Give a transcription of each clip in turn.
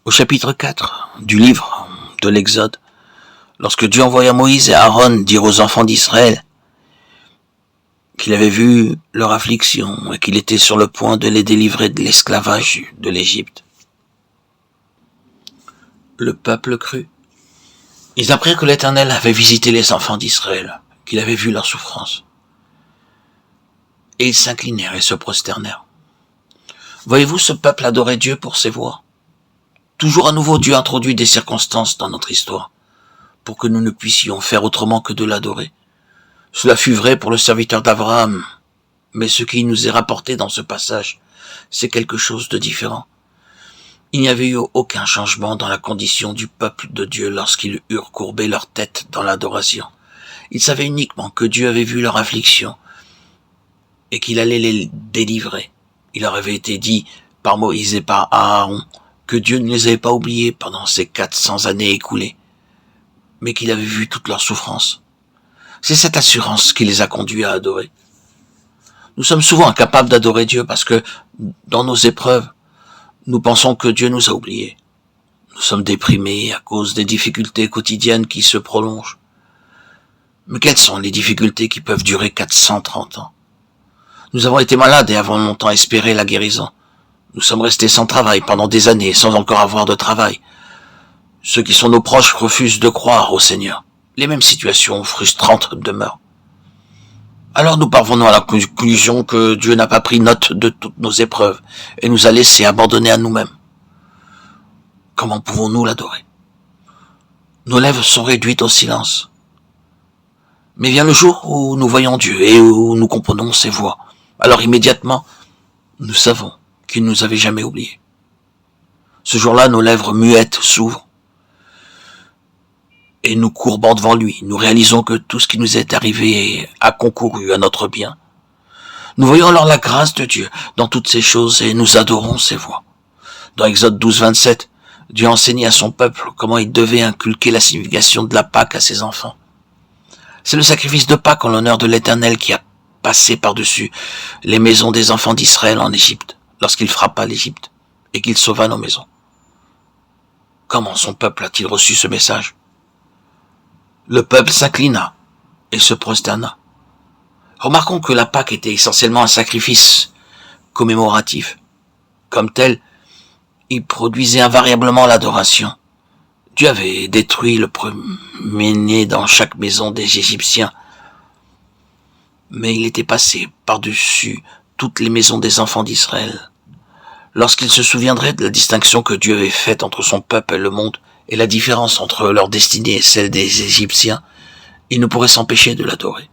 Au chapitre 4 du livre de l'Exode, lorsque Dieu envoya Moïse et Aaron dire aux enfants d'Israël qu'il avait vu leur affliction et qu'il était sur le point de les délivrer de l'esclavage de l'Égypte, le peuple crut. Ils apprirent que l'Éternel avait visité les enfants d'Israël, qu'il avait vu leur souffrance. Et ils s'inclinèrent et se prosternèrent. Voyez-vous, ce peuple adorait Dieu pour ses voies. Toujours à nouveau, Dieu introduit des circonstances dans notre histoire, pour que nous ne puissions faire autrement que de l'adorer. Cela fut vrai pour le serviteur d'Abraham, mais ce qui nous est rapporté dans ce passage, c'est quelque chose de différent. Il n'y avait eu aucun changement dans la condition du peuple de Dieu lorsqu'ils eurent courbé leur tête dans l'adoration. Ils savaient uniquement que Dieu avait vu leur affliction et qu'il allait les délivrer. Il leur avait été dit par Moïse et par Aaron que Dieu ne les avait pas oubliés pendant ces 400 années écoulées, mais qu'il avait vu toute leur souffrance. C'est cette assurance qui les a conduits à adorer. Nous sommes souvent incapables d'adorer Dieu parce que, dans nos épreuves, nous pensons que Dieu nous a oubliés. Nous sommes déprimés à cause des difficultés quotidiennes qui se prolongent. Mais quelles sont les difficultés qui peuvent durer 430 ans? Nous avons été malades et avons longtemps espéré la guérison. Nous sommes restés sans travail pendant des années sans encore avoir de travail. Ceux qui sont nos proches refusent de croire au Seigneur. Les mêmes situations frustrantes demeurent. Alors nous parvenons à la conclusion que Dieu n'a pas pris note de toutes nos épreuves et nous a laissés abandonnés à nous-mêmes. Comment pouvons-nous l'adorer? Nos lèvres sont réduites au silence. Mais vient le jour où nous voyons Dieu et où nous comprenons ses voix. Alors immédiatement, nous savons qu'il ne nous avait jamais oubliés. Ce jour-là, nos lèvres muettes s'ouvrent et nous courbant devant lui, nous réalisons que tout ce qui nous est arrivé a concouru à notre bien. Nous voyons alors la grâce de Dieu dans toutes ces choses et nous adorons ses voies. Dans Exode 12, 27, Dieu enseignait à son peuple comment il devait inculquer la signification de la Pâque à ses enfants. C'est le sacrifice de Pâques en l'honneur de l'Éternel qui a passé par-dessus les maisons des enfants d'Israël en Égypte, lorsqu'il frappa l'Égypte et qu'il sauva nos maisons. Comment son peuple a-t-il reçu ce message? Le peuple s'inclina et se prosterna. Remarquons que la Pâque était essentiellement un sacrifice commémoratif. Comme tel, il produisait invariablement l'adoration. Dieu avait détruit le premier-né dans chaque maison des Égyptiens, mais il était passé par-dessus toutes les maisons des enfants d'Israël. Lorsqu'il se souviendrait de la distinction que Dieu avait faite entre son peuple et le monde, et la différence entre leur destinée et celle des Égyptiens, il ne pourrait s'empêcher de l'adorer.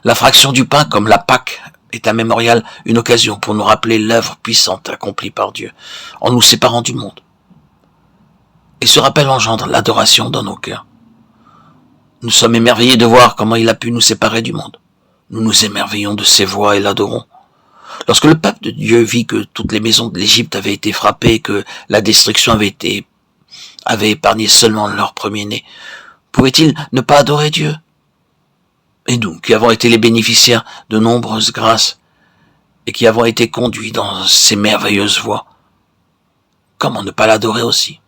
La fraction du pain, comme la Pâque, est un mémorial, une occasion pour nous rappeler l'œuvre puissante accomplie par Dieu, en nous séparant du monde. Et ce rappel engendre l'adoration dans nos cœurs. Nous sommes émerveillés de voir comment il a pu nous séparer du monde. Nous nous émerveillons de ses voies et l'adorons. Lorsque le peuple de Dieu vit que toutes les maisons de l'Égypte avaient été frappées et que la destruction avait épargné seulement leur premier-né, pouvait-il ne pas adorer Dieu? Et nous, qui avons été les bénéficiaires de nombreuses grâces et qui avons été conduits dans ces merveilleuses voies, comment ne pas l'adorer aussi?